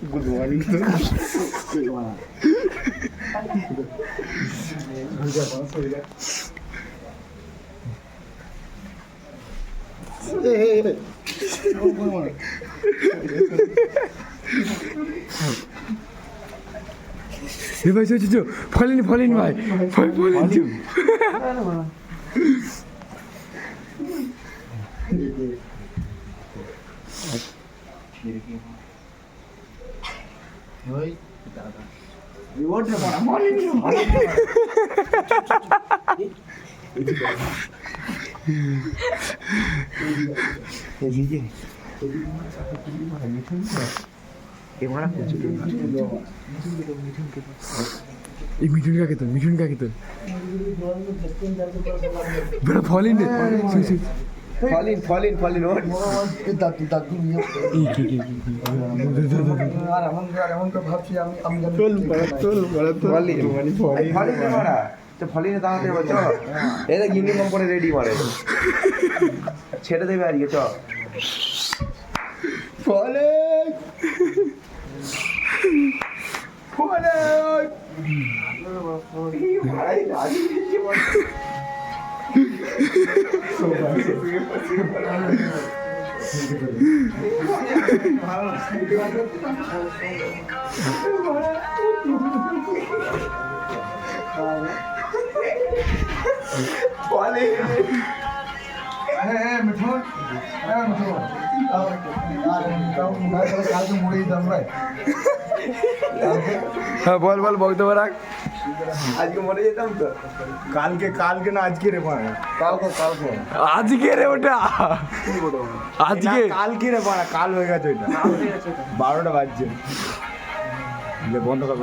Good morning, sir. Good morning. Hey. ভাই ফলেনি ভাই ফলেনি মিঠুন কাকে তো বড় ফলিন Falling. What? ফলিনে দাঁড়াতে হবে চ এটা ইউনিফর্ম করে রেডি মারে ছেড়ে দেবে আজকে চ ফলে হ্যাঁ বল বক্তব্য রাখ আজকে মরে যেতাম তো কালকে না আজকে রে পাড়া আজকে রে ওটা আজকে কালকে রে পাড়া কাল হয়ে গেছে ওইটা 12টা বাজছে বন্ধ কর